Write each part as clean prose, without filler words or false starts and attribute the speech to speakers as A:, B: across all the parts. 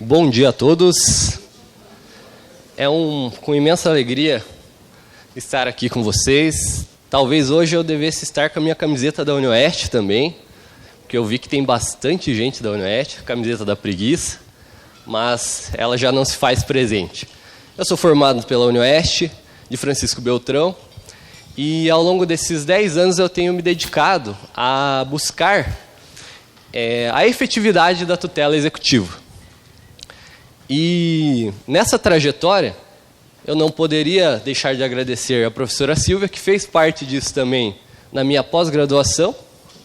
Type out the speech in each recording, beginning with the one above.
A: Bom dia a todos. É com imensa alegria estar aqui com vocês. Talvez hoje eu devesse estar com a minha camiseta da UniOeste também, porque eu vi que tem bastante gente da UniOeste, camiseta da preguiça, mas ela já não se faz presente. Eu sou formado pela UniOeste, de Francisco Beltrão, e ao longo desses 10 anos eu tenho me dedicado a buscar a efetividade da tutela executiva. E nessa trajetória, eu não poderia deixar de agradecer à professora Silvia, que fez parte disso também na minha pós-graduação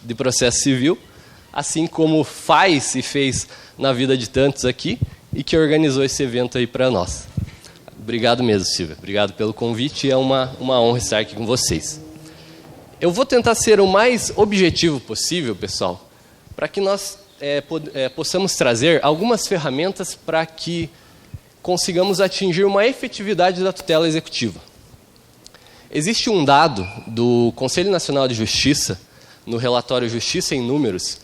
A: de processo civil, assim como faz e fez na vida de tantos aqui, e que organizou esse evento aí para nós. Obrigado mesmo, Silvia. Obrigado pelo convite, é uma honra estar aqui com vocês. Eu vou tentar ser o mais objetivo possível, pessoal, para que nós possamos trazer algumas ferramentas para que consigamos atingir uma efetividade da tutela executiva. Existe um dado do Conselho Nacional de Justiça, no relatório Justiça em Números,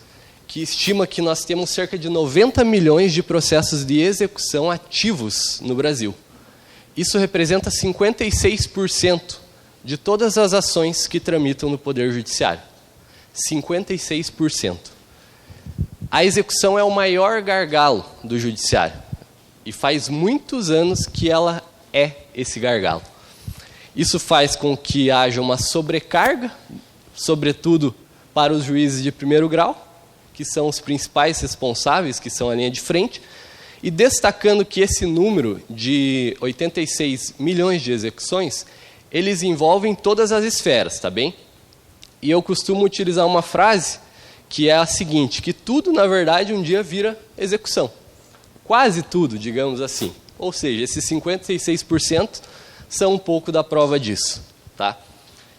A: que estima que nós temos cerca de 90 milhões de processos de execução ativos no Brasil. Isso representa 56% de todas as ações que tramitam no Poder Judiciário. 56%. A execução é o maior gargalo do Judiciário. E faz muitos anos que ela é esse gargalo. Isso faz com que haja uma sobrecarga, sobretudo para os juízes de primeiro grau, que são os principais responsáveis, que são a linha de frente, e destacando que esse número de 86 milhões de execuções, eles envolvem todas as esferas, tá bem? E eu costumo utilizar uma frase que é a seguinte, que tudo, na verdade, um dia vira execução. Quase tudo, digamos assim. Ou seja, esses 56% são um pouco da prova disso. Tá?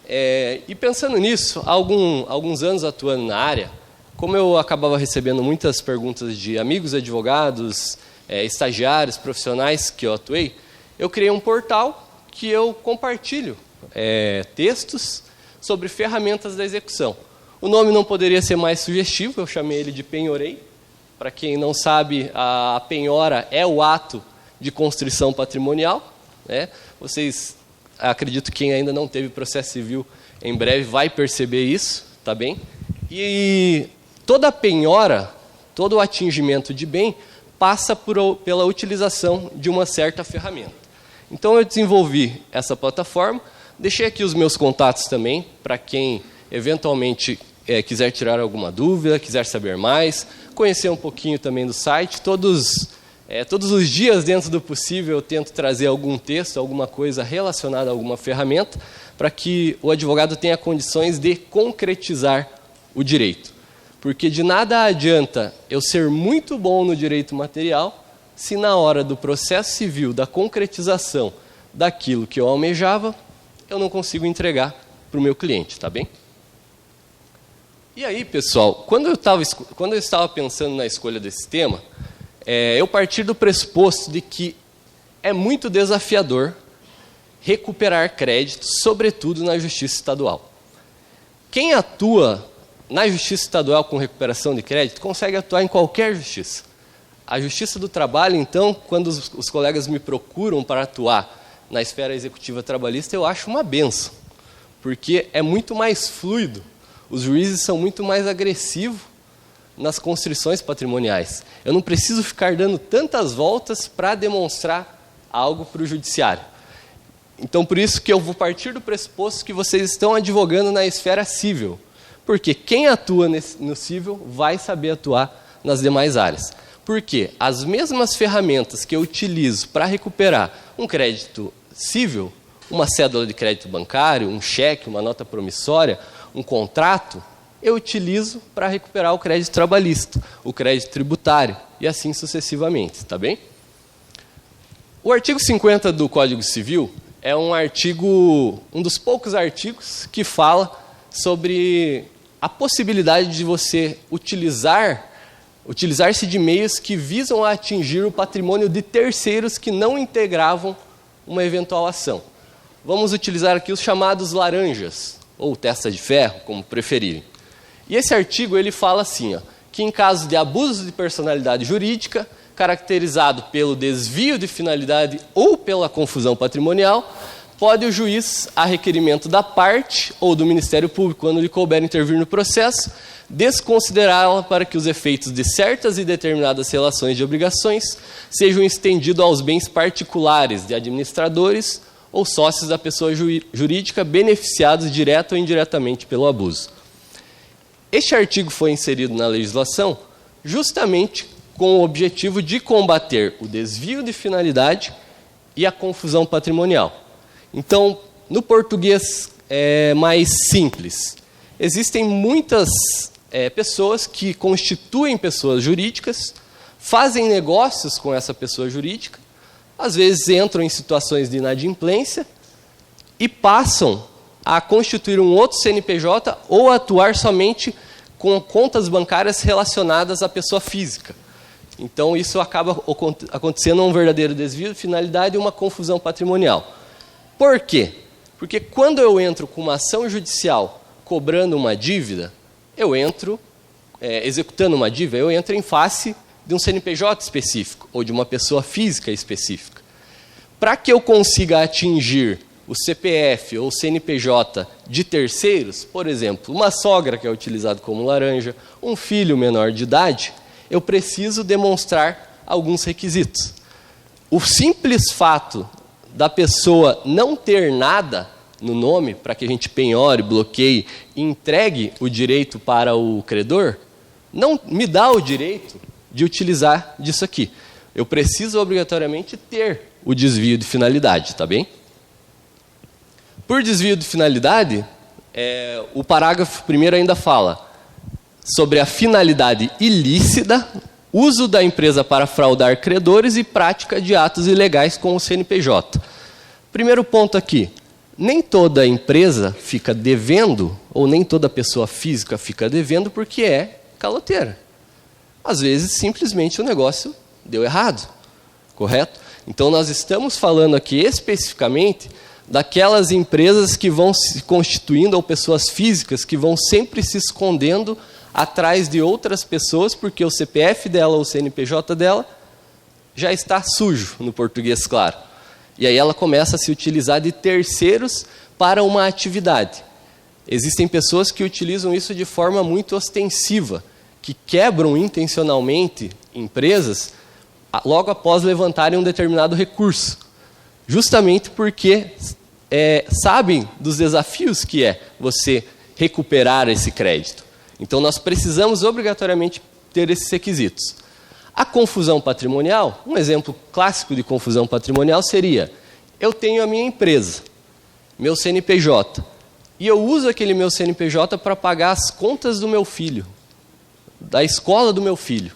A: E pensando nisso, há alguns anos atuando na área, como eu acabava recebendo muitas perguntas de amigos advogados, estagiários, profissionais que eu atuei, eu criei um portal que eu compartilho textos sobre ferramentas da execução. O nome não poderia ser mais sugestivo, eu chamei ele de Penhorei. Para quem não sabe, a penhora é o ato de constrição patrimonial. Né? Vocês, acredito que quem ainda não teve processo civil, em breve vai perceber isso, tá bem? E toda penhora, todo o atingimento de bem, passa pela utilização de uma certa ferramenta. Então eu desenvolvi essa plataforma, deixei aqui os meus contatos também, para quem eventualmente quiser tirar alguma dúvida, quiser saber mais, conhecer um pouquinho também do site. Todos os dias, dentro do possível, eu tento trazer algum texto, alguma coisa relacionada a alguma ferramenta, para que o advogado tenha condições de concretizar o direito. Porque de nada adianta eu ser muito bom no direito material, se na hora do processo civil, da concretização daquilo que eu almejava, eu não consigo entregar para o meu cliente, tá bem? E aí, pessoal, quando eu estava pensando na escolha desse tema, eu parti do pressuposto de que é muito desafiador recuperar crédito, sobretudo na Justiça Estadual. Quem atua na Justiça Estadual com recuperação de crédito consegue atuar em qualquer justiça. A Justiça do Trabalho, então, quando os colegas me procuram para atuar na esfera executiva trabalhista, eu acho uma benção, porque é muito mais fluido. Os juízes são muito mais agressivos nas constrições patrimoniais. Eu não preciso ficar dando tantas voltas para demonstrar algo para o judiciário. Então, por isso que eu vou partir do pressuposto que vocês estão advogando na esfera civil. Porque quem atua no civil vai saber atuar nas demais áreas. Porque as mesmas ferramentas que eu utilizo para recuperar um crédito civil, uma cédula de crédito bancário, um cheque, uma nota promissória, um contrato, eu utilizo para recuperar o crédito trabalhista, o crédito tributário e assim sucessivamente, tá bem? O artigo 50 do Código Civil é um dos poucos artigos que fala sobre a possibilidade de você utilizar-se de meios que visam a atingir o patrimônio de terceiros que não integravam uma eventual ação. Vamos utilizar aqui os chamados laranjas, ou testa de ferro, como preferirem. E esse artigo ele fala assim, que em caso de abuso de personalidade jurídica, caracterizado pelo desvio de finalidade ou pela confusão patrimonial, pode o juiz, a requerimento da parte ou do Ministério Público, quando lhe couber intervir no processo, desconsiderá-la para que os efeitos de certas e determinadas relações de obrigações sejam estendidos aos bens particulares de administradores ou sócios da pessoa jurídica beneficiados direta ou indiretamente pelo abuso. Este artigo foi inserido na legislação justamente com o objetivo de combater o desvio de finalidade e a confusão patrimonial. Então, no português mais simples, existem muitas pessoas que constituem pessoas jurídicas, fazem negócios com essa pessoa jurídica, às vezes entram em situações de inadimplência e passam a constituir um outro CNPJ ou atuar somente com contas bancárias relacionadas à pessoa física. Então, isso acaba acontecendo um verdadeiro desvio de finalidade e uma confusão patrimonial. Por quê? Porque quando eu entro com uma ação judicial cobrando uma dívida, eu entro, executando uma dívida, eu entro em face de um CNPJ específico ou de uma pessoa física específica. Para que eu consiga atingir o CPF ou o CNPJ de terceiros, por exemplo, uma sogra que é utilizado como laranja, um filho menor de idade, eu preciso demonstrar alguns requisitos. O simples fato da pessoa não ter nada no nome, para que a gente penhore, bloqueie e entregue o direito para o credor, não me dá o direito de utilizar disso aqui. Eu preciso obrigatoriamente ter o desvio de finalidade, tá bem? Por desvio de finalidade, o parágrafo 1º ainda fala sobre a finalidade ilícita, uso da empresa para fraudar credores e prática de atos ilegais com o CNPJ. Primeiro ponto aqui, nem toda empresa fica devendo, ou nem toda pessoa física fica devendo porque é caloteira. Às vezes, simplesmente, o negócio deu errado, correto? Então, nós estamos falando aqui especificamente daquelas empresas que vão se constituindo, ou pessoas físicas que vão sempre se escondendo atrás de outras pessoas, porque o CPF dela ou o CNPJ dela já está sujo, no português claro. E aí ela começa a se utilizar de terceiros para uma atividade. Existem pessoas que utilizam isso de forma muito ostensiva, que quebram intencionalmente empresas logo após levantarem um determinado recurso, justamente porque sabem dos desafios que é você recuperar esse crédito. Então, nós precisamos obrigatoriamente ter esses requisitos. A confusão patrimonial, um exemplo clássico de confusão patrimonial seria: eu tenho a minha empresa, meu CNPJ, e eu uso aquele meu CNPJ para pagar as contas do meu filho, da escola do meu filho.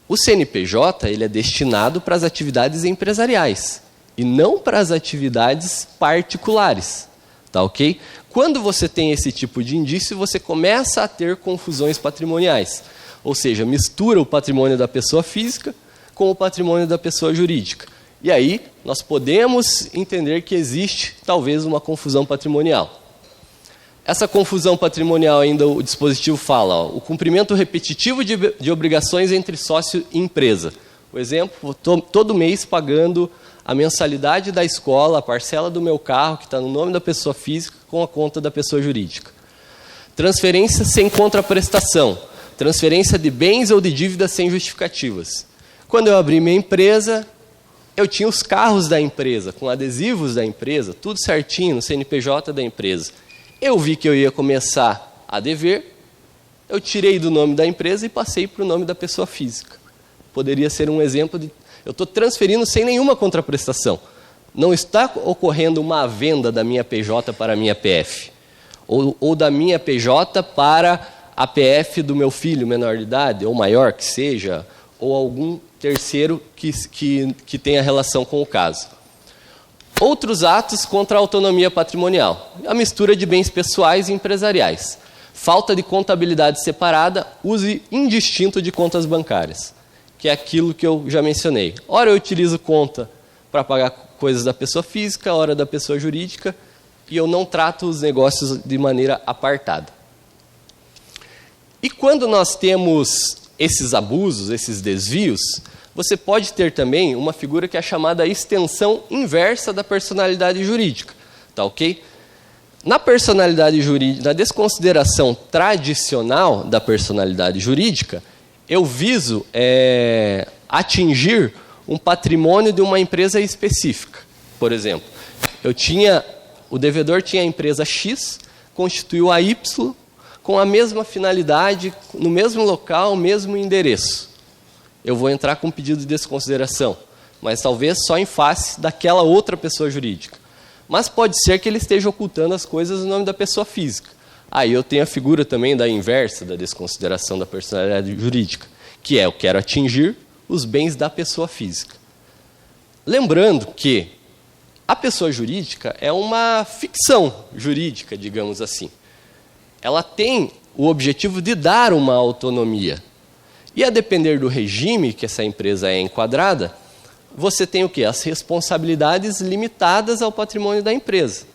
A: O CNPJ ele é destinado para as atividades empresariais e não para as atividades particulares, tá ok? Quando você tem esse tipo de indício, você começa a ter confusões patrimoniais, ou seja, mistura o patrimônio da pessoa física com o patrimônio da pessoa jurídica. E aí nós podemos entender que existe talvez uma confusão patrimonial. Essa confusão patrimonial ainda o dispositivo fala, o cumprimento repetitivo de obrigações entre sócio e empresa. Por exemplo, todo mês pagando a mensalidade da escola, a parcela do meu carro, que está no nome da pessoa física, com a conta da pessoa jurídica. Transferência sem contraprestação. Transferência de bens ou de dívidas sem justificativas. Quando eu abri minha empresa, eu tinha os carros da empresa, com adesivos da empresa, tudo certinho no CNPJ da empresa. Eu vi que eu ia começar a dever, eu tirei do nome da empresa e passei para o nome da pessoa física. Poderia ser um exemplo de... Eu estou transferindo sem nenhuma contraprestação. Não está ocorrendo uma venda da minha PJ para a minha PF. Ou da minha PJ para a PF do meu filho menor de idade, ou maior que seja, ou algum terceiro que tenha relação com o caso. Outros atos contra a autonomia patrimonial. A mistura de bens pessoais e empresariais. Falta de contabilidade separada, uso indistinto de contas bancárias, que é aquilo que eu já mencionei. Ora eu utilizo conta para pagar coisas da pessoa física, ora da pessoa jurídica, e eu não trato os negócios de maneira apartada. E quando nós temos esses abusos, esses desvios, você pode ter também uma figura que é chamada extensão inversa da personalidade jurídica, tá ok? Na personalidade jurídica, na desconsideração tradicional da personalidade jurídica, eu viso atingir um patrimônio de uma empresa específica. Por exemplo, o devedor tinha a empresa X, constituiu a Y, com a mesma finalidade, no mesmo local, mesmo endereço. Eu vou entrar com um pedido de desconsideração, mas talvez só em face daquela outra pessoa jurídica. Mas pode ser que ele esteja ocultando as coisas no nome da pessoa física. Aí eu tenho a figura também da inversa da desconsideração da personalidade jurídica, que é eu quero atingir os bens da pessoa física. Lembrando que a pessoa jurídica é uma ficção jurídica, digamos assim. Ela tem o objetivo de dar uma autonomia. E a depender do regime que essa empresa é enquadrada, você tem o quê? As responsabilidades limitadas ao patrimônio da empresa.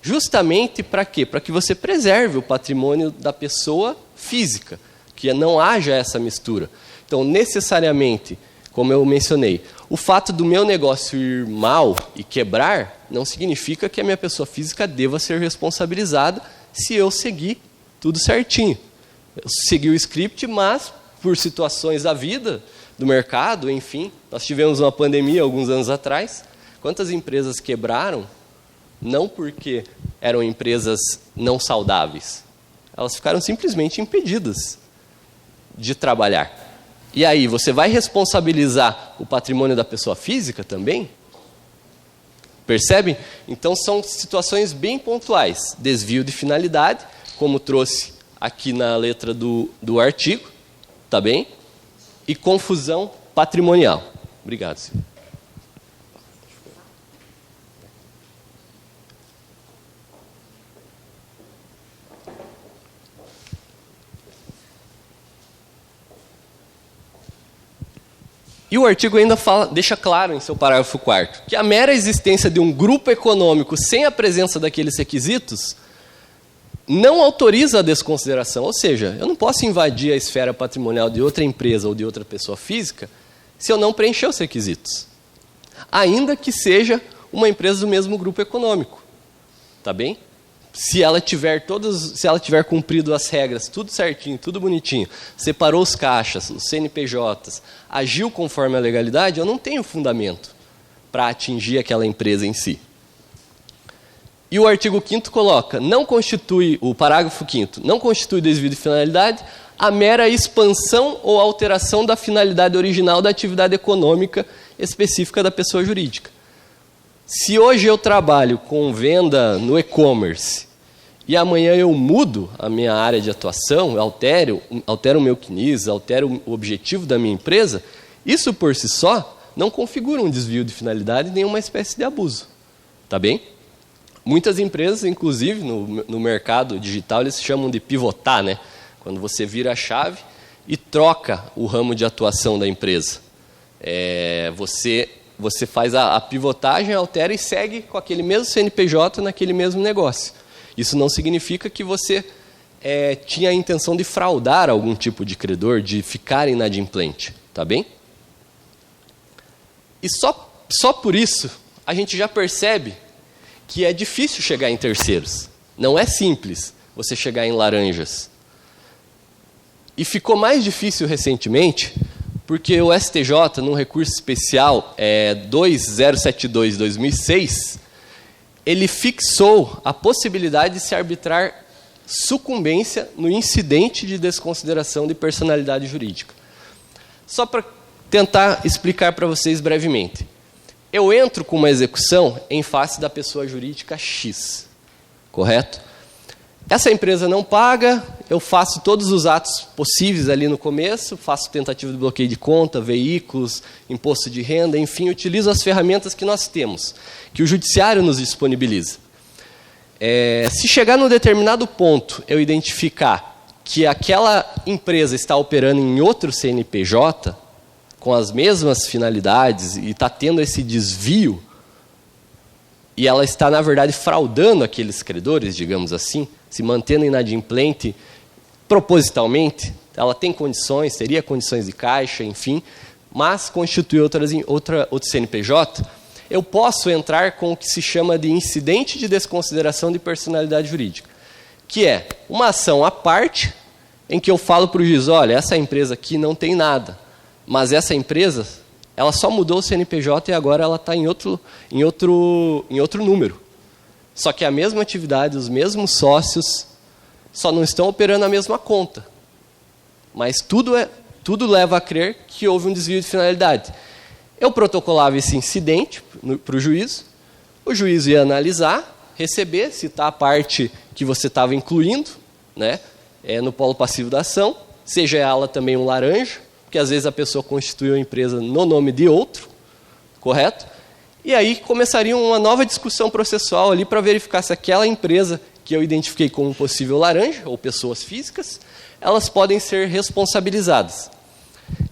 A: Justamente para quê? Para que você preserve o patrimônio da pessoa física, que não haja essa mistura. Então, necessariamente, como eu mencionei, o fato do meu negócio ir mal e quebrar não significa que a minha pessoa física deva ser responsabilizada se eu seguir tudo certinho. Eu segui o script, mas por situações da vida, do mercado, enfim, nós tivemos uma pandemia alguns anos atrás. Quantas empresas quebraram? Não porque eram empresas não saudáveis. Elas ficaram simplesmente impedidas de trabalhar. E aí, você vai responsabilizar o patrimônio da pessoa física também? Percebem? Então, são situações bem pontuais. Desvio de finalidade, como trouxe aqui na letra do artigo, tá bem? E confusão patrimonial. Obrigado, Silvio. E o artigo ainda deixa claro em seu parágrafo 4º que a mera existência de um grupo econômico sem a presença daqueles requisitos não autoriza a desconsideração. Ou seja, eu não posso invadir a esfera patrimonial de outra empresa ou de outra pessoa física se eu não preencher os requisitos. Ainda que seja uma empresa do mesmo grupo econômico. Tá bem? Se ela tiver cumprido as regras, tudo certinho, tudo bonitinho, separou os caixas, os CNPJs, agiu conforme a legalidade, eu não tenho fundamento para atingir aquela empresa em si. E o artigo 5º coloca, o parágrafo 5º, não constitui desvio de finalidade a mera expansão ou alteração da finalidade original da atividade econômica específica da pessoa jurídica. Se hoje eu trabalho com venda no e-commerce e amanhã eu mudo a minha área de atuação, altero o meu CNIS, altero o objetivo da minha empresa, isso por si só não configura um desvio de finalidade nem uma espécie de abuso. Tá bem? Muitas empresas, inclusive no mercado digital, eles chamam de pivotar, né? Quando você vira a chave e troca o ramo de atuação da empresa. Você faz a pivotagem, altera e segue com aquele mesmo CNPJ naquele mesmo negócio. Isso não significa que você tinha a intenção de fraudar algum tipo de credor, de ficar inadimplente. Tá bem? E só por isso a gente já percebe que é difícil chegar em terceiros. Não é simples você chegar em laranjas. E ficou mais difícil recentemente porque o STJ, num recurso especial 2072/2006, ele fixou a possibilidade de se arbitrar sucumbência no incidente de desconsideração de personalidade jurídica. Só para tentar explicar para vocês brevemente. Eu entro com uma execução em face da pessoa jurídica X, correto? Essa empresa não paga, eu faço todos os atos possíveis ali no começo, faço tentativa de bloqueio de conta, veículos, imposto de renda, enfim, utilizo as ferramentas que nós temos, que o judiciário nos disponibiliza. Se chegar num determinado ponto, eu identificar que aquela empresa está operando em outro CNPJ, com as mesmas finalidades, e está tendo esse desvio, e ela está, na verdade, fraudando aqueles credores, digamos assim, se mantendo inadimplente propositalmente, ela tem condições, teria condições de caixa, enfim, mas constitui outro CNPJ, eu posso entrar com o que se chama de incidente de desconsideração de personalidade jurídica, que é uma ação à parte em que eu falo para o juiz, olha, essa empresa aqui não tem nada, mas essa empresa, ela só mudou o CNPJ e agora ela está em outro número. Só que a mesma atividade, os mesmos sócios, só não estão operando a mesma conta. Mas tudo leva a crer que houve um desvio de finalidade. Eu protocolava esse incidente para o juiz ia analisar, receber, citar a parte que você estava incluindo, né, no polo passivo da ação, seja ela também um laranja, porque às vezes a pessoa constituiu a empresa no nome de outro, correto? E aí começaria uma nova discussão processual ali para verificar se aquela empresa que eu identifiquei como possível laranja, ou pessoas físicas, elas podem ser responsabilizadas.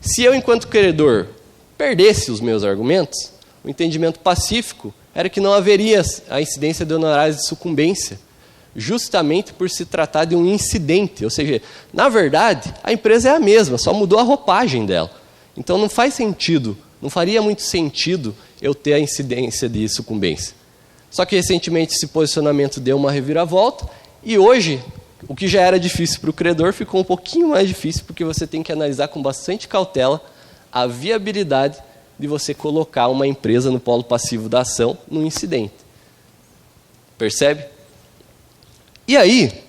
A: Se eu, enquanto credor, perdesse os meus argumentos, o entendimento pacífico era que não haveria a incidência de honorários de sucumbência, justamente por se tratar de um incidente. Ou seja, na verdade, a empresa é a mesma, só mudou a roupagem dela. Então não faz sentido, não faria muito sentido eu ter a incidência de sucumbência. Só que recentemente esse posicionamento deu uma reviravolta e hoje o que já era difícil para o credor ficou um pouquinho mais difícil, porque você tem que analisar com bastante cautela a viabilidade de você colocar uma empresa no polo passivo da ação num incidente. Percebe? E aí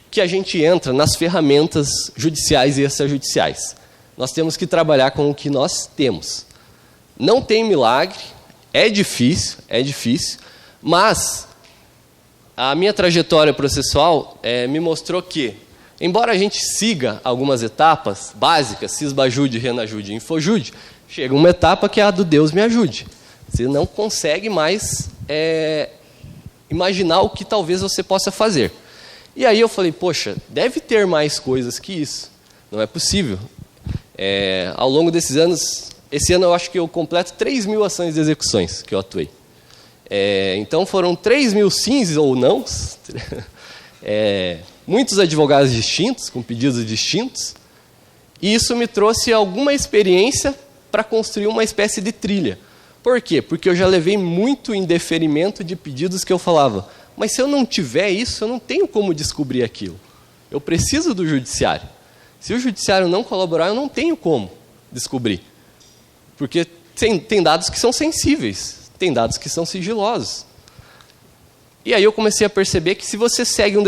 A: que a gente entra nas ferramentas judiciais e extrajudiciais. Nós temos que trabalhar com o que nós temos. Não tem milagre, é difícil, mas a minha trajetória processual me mostrou que, embora a gente siga algumas etapas básicas, Sisbajude, Renajude e Infojude, chega uma etapa que é a do Deus me ajude. Você não consegue mais imaginar o que talvez você possa fazer. E aí eu falei, poxa, deve ter mais coisas que isso. Não é possível. Ao longo desses anos, esse ano eu acho que eu completo 3.000 ações de execuções que eu atuei. Então foram 3.000 sims ou nãos, muitos advogados distintos, com pedidos distintos, e isso me trouxe alguma experiência para construir uma espécie de trilha. Por quê? Porque eu já levei muito indeferimento de pedidos que eu falava, mas se eu não tiver isso, eu não tenho como descobrir aquilo. Eu preciso do judiciário. Se o judiciário não colaborar, eu não tenho como descobrir. Porque tem dados que são sensíveis, tem dados que são sigilosos. E aí eu comecei a perceber que se você segue uma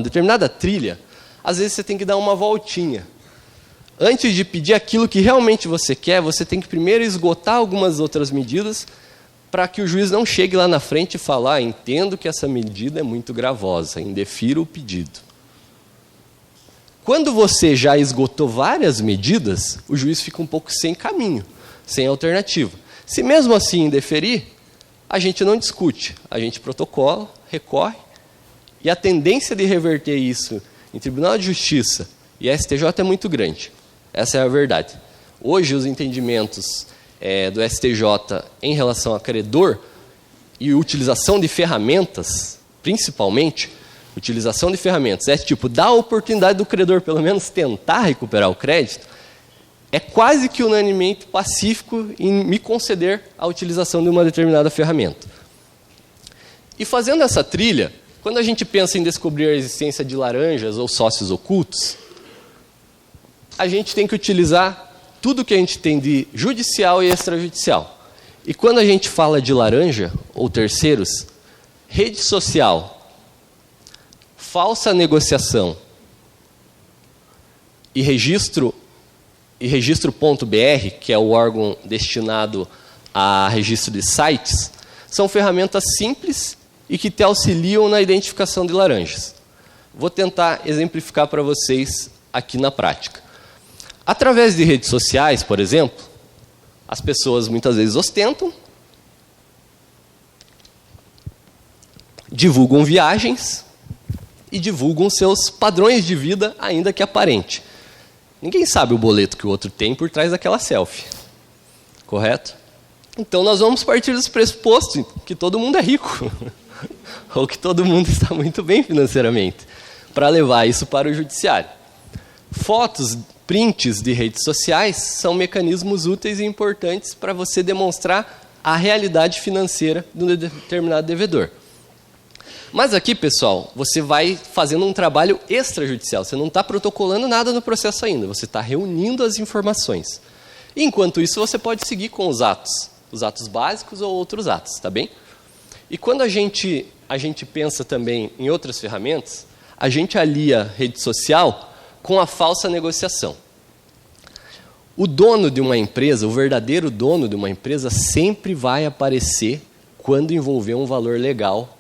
A: determinada trilha, às vezes você tem que dar uma voltinha. Antes de pedir aquilo que realmente você quer, você tem que primeiro esgotar algumas outras medidas para que o juiz não chegue lá na frente e falar, entendo que essa medida é muito gravosa, indefiro o pedido. Quando você já esgotou várias medidas, o juiz fica um pouco sem caminho, sem alternativa. Se mesmo assim indeferir, a gente não discute, a gente protocola, recorre, e a tendência de reverter isso em Tribunal de Justiça e STJ é muito grande. Essa é a verdade. Hoje, os entendimentos do STJ em relação a credor e utilização de ferramentas, principalmente, utilização de ferramentas, tipo, dar a oportunidade do credor, pelo menos, tentar recuperar o crédito, é quase que unanimemente pacífico em me conceder a utilização de uma determinada ferramenta. E fazendo essa trilha, quando a gente pensa em descobrir a existência de laranjas ou sócios ocultos, a gente tem que utilizar tudo que a gente tem de judicial e extrajudicial. E quando a gente fala de laranja ou terceiros, rede social, falsa negociação e registro.br, que é o órgão destinado a registro de sites, são ferramentas simples e que te auxiliam na identificação de laranjas. Vou tentar exemplificar para vocês aqui na prática. Através de redes sociais, por exemplo, as pessoas muitas vezes ostentam, divulgam viagens e divulgam seus padrões de vida, ainda que aparente. Ninguém sabe o boleto que o outro tem por trás daquela selfie. Correto? Então nós vamos partir dos pressupostos que todo mundo é rico. Ou que todo mundo está muito bem financeiramente, para levar isso para o judiciário. Fotos, prints de redes sociais são mecanismos úteis e importantes para você demonstrar a realidade financeira de um determinado devedor. Mas aqui, pessoal, você vai fazendo um trabalho extrajudicial. Você não está protocolando nada no processo ainda, você está reunindo as informações. E, enquanto isso, você pode seguir com os atos básicos ou outros atos, tá bem? E quando a gente pensa também em outras ferramentas, a gente alia rede social com a falsa negociação. O dono de uma empresa, o verdadeiro dono de uma empresa, sempre vai aparecer quando envolver um valor legal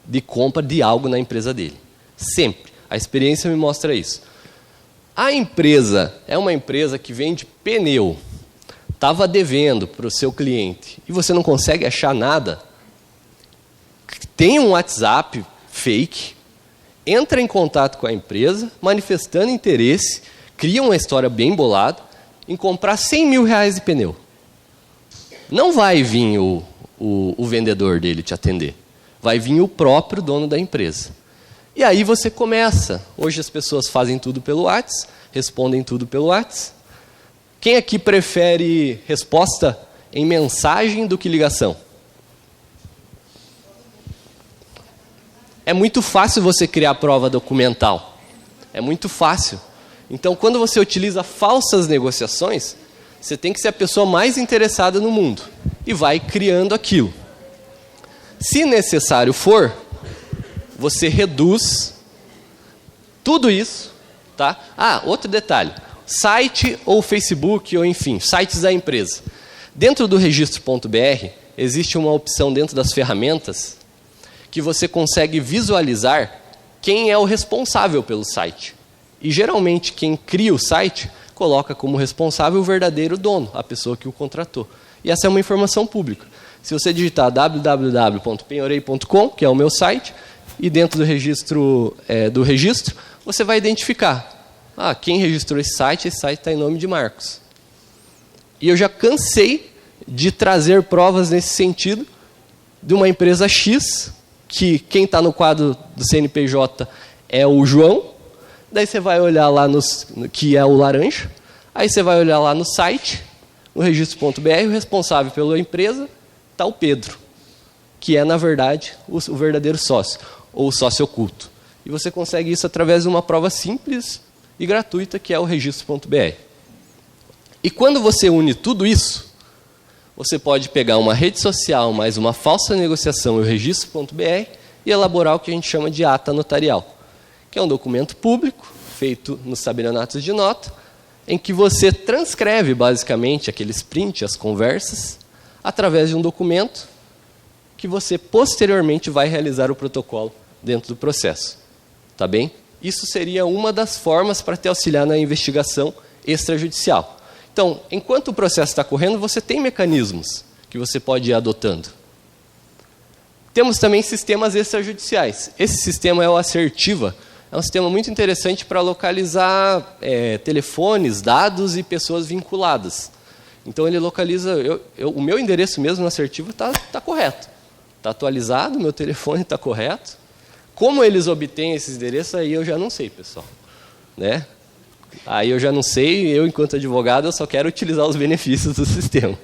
A: de compra de algo na empresa dele. Sempre. A experiência me mostra isso. A empresa é uma empresa que vende pneu, estava devendo para o seu cliente e você não consegue achar nada, tem um WhatsApp fake, entra em contato com a empresa, manifestando interesse, cria uma história bem bolada, em comprar 100 mil reais de pneu. Não vai vir o vendedor dele te atender. Vai vir o próprio dono da empresa. E aí você começa. Hoje as pessoas fazem tudo pelo WhatsApp, respondem tudo pelo WhatsApp. Quem aqui prefere resposta em mensagem do que ligação? É muito fácil você criar prova documental. É muito fácil. Então, quando você utiliza falsas negociações, você tem que ser a pessoa mais interessada no mundo. E vai criando aquilo. Se necessário for, você reduz tudo isso. Tá? Outro detalhe. Site ou Facebook, ou enfim, sites da empresa. Dentro do registro.br, existe uma opção dentro das ferramentas que você consegue visualizar quem é o responsável pelo site. E, geralmente, quem cria o site coloca como responsável o verdadeiro dono, a pessoa que o contratou. E essa é uma informação pública. Se você digitar www.penhorei.com, que é o meu site, e dentro do registro, você vai identificar. Quem registrou esse site está em nome de Marcos. E eu já cansei de trazer provas nesse sentido de uma empresa X, que quem está no quadro do CNPJ é o João, daí você vai olhar lá, que é o laranja, aí você vai olhar lá no site, no registro.br, o responsável pela empresa está o Pedro, que é, na verdade, o verdadeiro sócio, ou o sócio oculto. E você consegue isso através de uma prova simples e gratuita, que é o registro.br. E quando você une tudo isso, você pode pegar uma rede social mais uma falsa negociação e o registro.br e elaborar o que a gente chama de ata notarial, que é um documento público, feito nos tabelionatos de nota, em que você transcreve, basicamente, aqueles prints, as conversas, através de um documento que você, posteriormente, vai realizar o protocolo dentro do processo. Tá bem? Isso seria uma das formas para te auxiliar na investigação extrajudicial. Então, enquanto o processo está correndo, você tem mecanismos que você pode ir adotando. Temos também sistemas extrajudiciais. Esse sistema é o Assertiva. É um sistema muito interessante para localizar telefones, dados e pessoas vinculadas. Então, ele localiza... o meu endereço mesmo no Assertiva está correto. Está atualizado, meu telefone está correto. Como eles obtêm esses endereços, aí eu já não sei, pessoal. Né? Aí eu já não sei, eu, enquanto advogado, eu só quero utilizar os benefícios do sistema.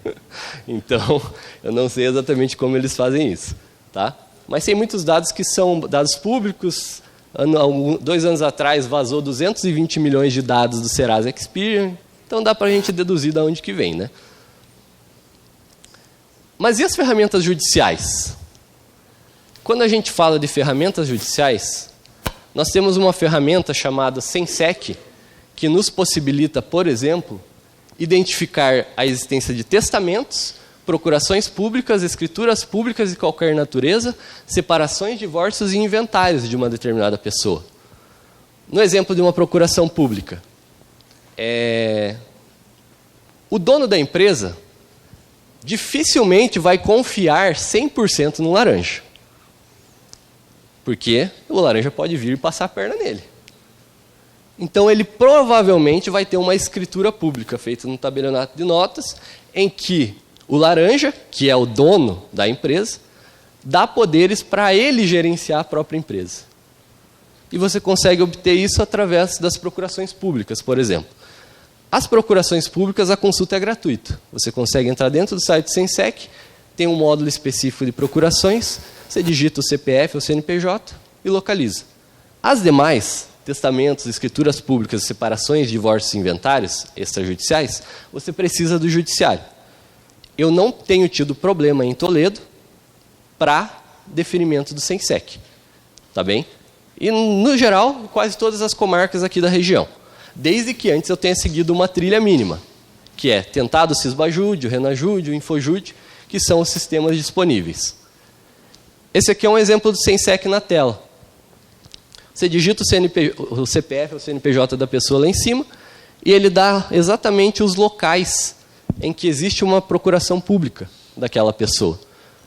A: Então, eu não sei exatamente como eles fazem isso. Tá? Mas tem muitos dados que são dados públicos. 2 anos atrás vazou 220 milhões de dados do Serasa Experian. Então dá para a gente deduzir de onde que vem. Né? Mas e as ferramentas judiciais? Quando a gente fala de ferramentas judiciais, nós temos uma ferramenta chamada Sensec, que nos possibilita, por exemplo, identificar a existência de testamentos, procurações públicas, escrituras públicas de qualquer natureza, separações, divórcios e inventários de uma determinada pessoa. No exemplo de uma procuração pública, o dono da empresa dificilmente vai confiar 100% no laranja. Porque o laranja pode vir e passar a perna nele. Então, ele provavelmente vai ter uma escritura pública feita no tabelionato de notas, em que o laranja, que é o dono da empresa, dá poderes para ele gerenciar a própria empresa. e você consegue obter isso através das procurações públicas, por exemplo. As procurações públicas, a consulta é gratuita. Você consegue entrar dentro do site do SENSEC, tem um módulo específico de procurações, você digita o CPF ou CNPJ e localiza. As demais, testamentos, escrituras públicas, separações, divórcios e inventários extrajudiciais, você precisa do judiciário. Eu não tenho tido problema em Toledo para deferimento do SENSEC. Tá bem? E, no geral, quase todas as comarcas aqui da região. Desde que antes eu tenha seguido uma trilha mínima, que é tentado o Sisbajude, o Renajude, o Infojude, que são os sistemas disponíveis. Esse aqui é um exemplo do SENSEC na tela. Você digita o CPF ou o CNPJ da pessoa lá em cima, e ele dá exatamente os locais em que existe uma procuração pública daquela pessoa.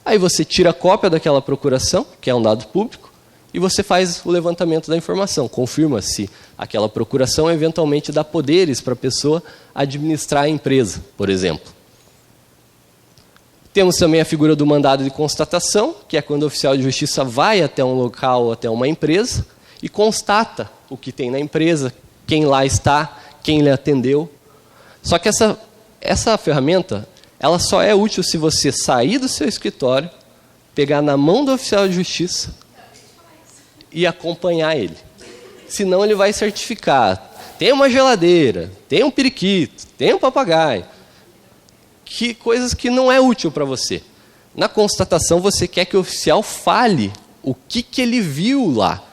A: Aí você tira a cópia daquela procuração, que é um dado público, e você faz o levantamento da informação, confirma se aquela procuração eventualmente dá poderes para a pessoa administrar a empresa, por exemplo. Temos também a figura do mandado de constatação, que é quando o oficial de justiça vai até um local, até uma empresa, e constata o que tem na empresa, quem lá está, quem lhe atendeu. Só que essa ferramenta, ela só é útil se você sair do seu escritório, pegar na mão do oficial de justiça e acompanhar ele. Senão ele vai certificar. Tem uma geladeira, tem um periquito, tem um papagaio. Coisas que não é útil para você. Na constatação, você quer que o oficial fale o que ele viu lá.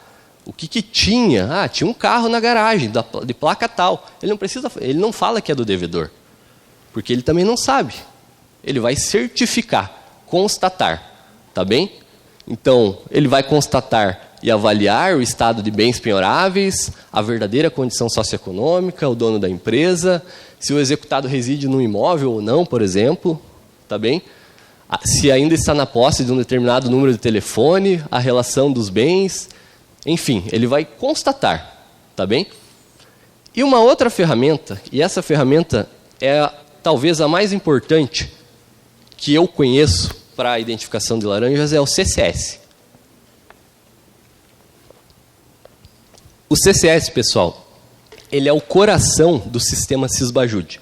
A: O que tinha. Ah, tinha um carro na garagem, de placa tal. Ele não fala que é do devedor. Porque ele também não sabe. Ele vai certificar, constatar. Tá bem? Então, ele vai constatar e avaliar o estado de bens penhoráveis, a verdadeira condição socioeconômica, o dono da empresa, se o executado reside num imóvel ou não, por exemplo. Tá bem? Se ainda está na posse de um determinado número de telefone, a relação dos bens. Enfim, ele vai constatar, tá bem? E uma outra ferramenta, e essa ferramenta é talvez a mais importante que eu conheço para a identificação de laranjas, é o CCS. O CCS, pessoal, ele é o coração do sistema Sisbajude.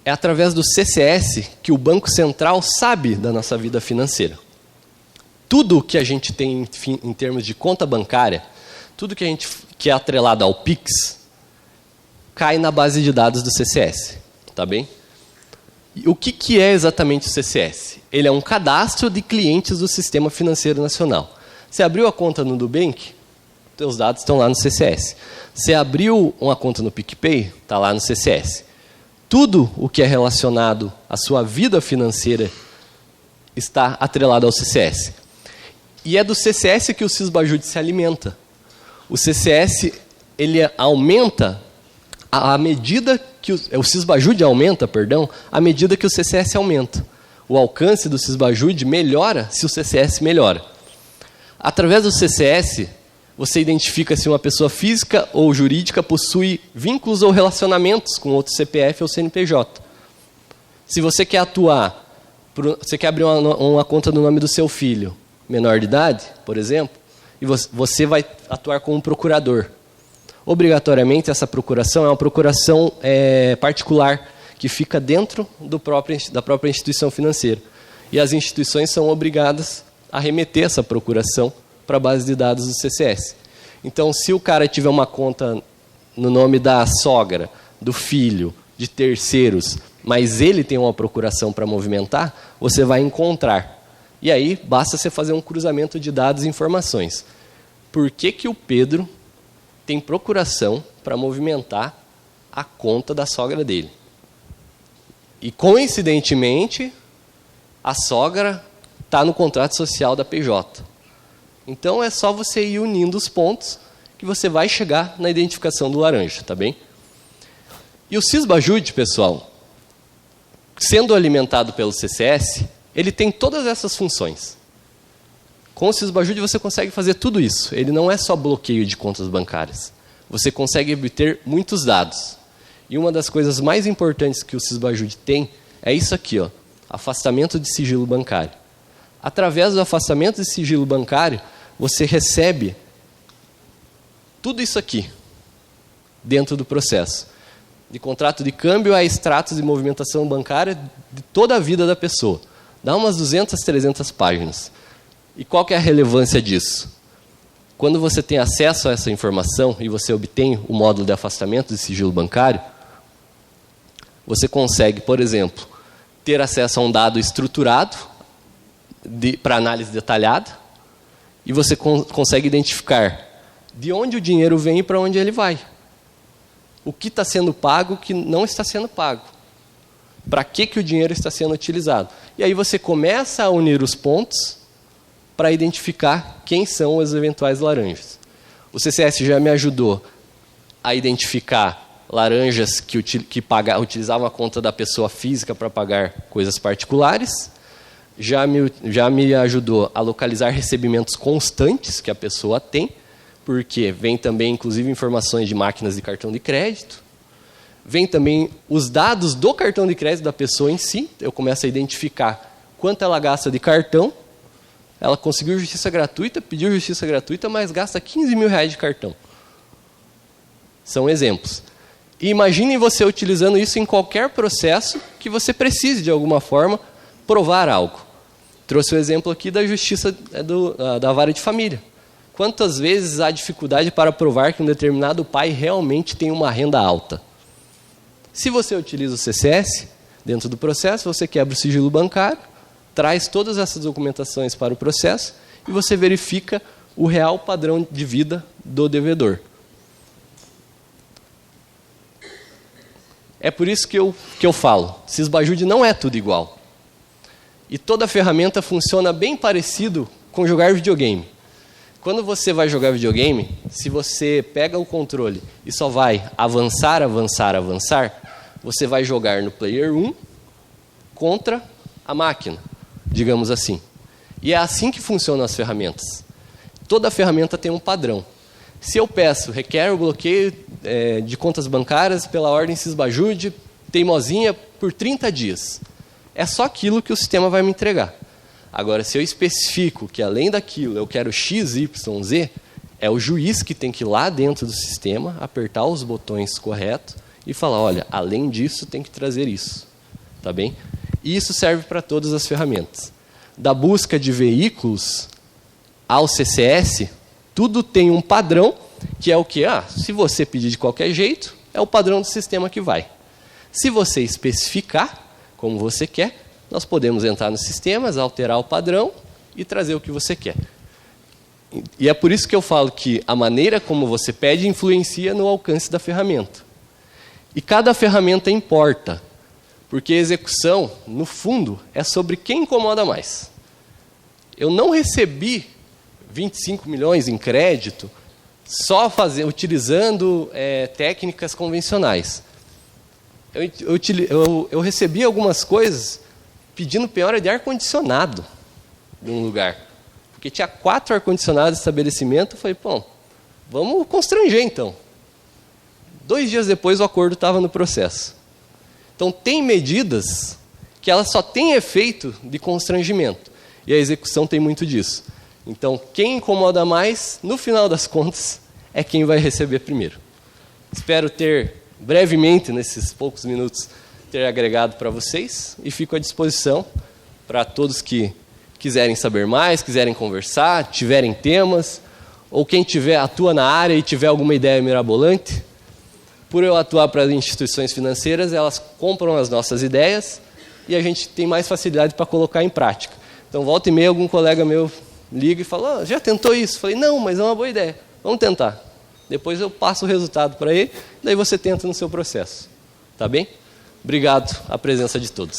A: É através do CCS que o Banco Central sabe da nossa vida financeira. Tudo que a gente tem em termos de conta bancária, tudo que é atrelado ao Pix, cai na base de dados do CCS. Tá bem? E o que é exatamente o CCS? Ele é um cadastro de clientes do Sistema Financeiro Nacional. Você abriu a conta no Nubank, seus dados estão lá no CCS. Você abriu uma conta no PicPay, está lá no CCS. Tudo o que é relacionado à sua vida financeira está atrelado ao CCS. E é do CCS que o Sisbajude se alimenta. O CCS, ele aumenta à medida que o Sisbajude aumenta, perdão, à medida que o CCS aumenta. O alcance do Sisbajude melhora se o CCS melhora. Através do CCS, você identifica se uma pessoa física ou jurídica possui vínculos ou relacionamentos com outro CPF ou CNPJ. Se você quer você quer abrir uma conta no nome do seu filho, menor de idade, por exemplo, e você vai atuar como procurador. Obrigatoriamente, essa procuração é uma procuração particular, que fica dentro da própria instituição financeira. E as instituições são obrigadas a remeter essa procuração para a base de dados do CCS. Então, se o cara tiver uma conta no nome da sogra, do filho, de terceiros, mas ele tem uma procuração para movimentar, você vai encontrar. E aí, basta você fazer um cruzamento de dados e informações. Por que o Pedro tem procuração para movimentar a conta da sogra dele? E, coincidentemente, a sogra está no contrato social da PJ. Então, é só você ir unindo os pontos que você vai chegar na identificação do laranja, tá bem? E o Sisbajude, pessoal, sendo alimentado pelo CCS, ele tem todas essas funções. Com o Sisbajude você consegue fazer tudo isso. Ele não é só bloqueio de contas bancárias. Você consegue obter muitos dados. E uma das coisas mais importantes que o Sisbajude tem é isso aqui, ó, afastamento de sigilo bancário. Através do afastamento de sigilo bancário, você recebe tudo isso aqui dentro do processo. De contrato de câmbio a extratos de movimentação bancária de toda a vida da pessoa. Dá umas 200, 300 páginas. E qual que é a relevância disso? Quando você tem acesso a essa informação e você obtém o módulo de afastamento de sigilo bancário, você consegue, por exemplo, ter acesso a um dado estruturado para análise detalhada e você consegue identificar de onde o dinheiro vem e para onde ele vai. O que está sendo pago, o que não está sendo pago. Para que o dinheiro está sendo utilizado. E aí você começa a unir os pontos para identificar quem são os eventuais laranjas. O CCS já me ajudou a identificar laranjas que utilizavam a conta da pessoa física para pagar coisas particulares. Já me ajudou a localizar recebimentos constantes que a pessoa tem, porque vem também, inclusive, informações de máquinas de cartão de crédito. Vem também os dados do cartão de crédito da pessoa em si. Eu começo a identificar quanto ela gasta de cartão. Ela conseguiu justiça gratuita, pediu justiça gratuita, mas gasta 15 mil reais de cartão. São exemplos. E imagine você utilizando isso em qualquer processo que você precise, de alguma forma, provar algo. Trouxe o exemplo aqui da justiça da vara de família. Quantas vezes há dificuldade para provar que um determinado pai realmente tem uma renda alta? Se você utiliza o CCS, dentro do processo, você quebra o sigilo bancário, traz todas essas documentações para o processo e você verifica o real padrão de vida do devedor. É por isso que eu falo, Sysbajude não é tudo igual. E toda ferramenta funciona bem parecido com jogar videogame. Quando você vai jogar videogame, se você pega o controle e só vai avançar, avançar, avançar, você vai jogar no player 1 contra a máquina, digamos assim. E é assim que funcionam as ferramentas. Toda ferramenta tem um padrão. Se eu peço, requer o bloqueio de contas bancárias pela ordem Sysbajude, teimosinha, por 30 dias. É só aquilo que o sistema vai me entregar. Agora, se eu especifico que, além daquilo, eu quero X, Y, Z, é o juiz que tem que ir lá dentro do sistema, apertar os botões corretos e falar, olha, além disso, tem que trazer isso. Tá bem? E isso serve para todas as ferramentas. Da busca de veículos ao CCS, tudo tem um padrão, que é o que? Se você pedir de qualquer jeito, é o padrão do sistema que vai. Se você especificar como você quer, nós podemos entrar nos sistemas, alterar o padrão e trazer o que você quer. E é por isso que eu falo que a maneira como você pede influencia no alcance da ferramenta. E cada ferramenta importa, porque a execução, no fundo, é sobre quem incomoda mais. Eu não recebi 25 milhões em crédito só utilizando técnicas convencionais. Eu recebi algumas coisas pedindo penhora de ar-condicionado num lugar. Porque tinha 4 ar-condicionados de estabelecimento. Eu falei, bom, vamos constranger então. 2 dias depois o acordo estava no processo. Então tem medidas que elas só têm efeito de constrangimento. E a execução tem muito disso. Então quem incomoda mais, no final das contas, é quem vai receber primeiro. Espero ter brevemente, nesses poucos minutos, ter agregado para vocês e fico à disposição para todos que quiserem saber mais, quiserem conversar, tiverem temas, ou quem atua na área e tiver alguma ideia mirabolante. Por eu atuar para as instituições financeiras, elas compram as nossas ideias e a gente tem mais facilidade para colocar em prática. Então, volta e meia, algum colega meu liga e fala, já tentou isso? Falei, não, mas é uma boa ideia, vamos tentar. Depois eu passo o resultado para ele, daí você tenta no seu processo. Tá bem? Obrigado a presença de todos.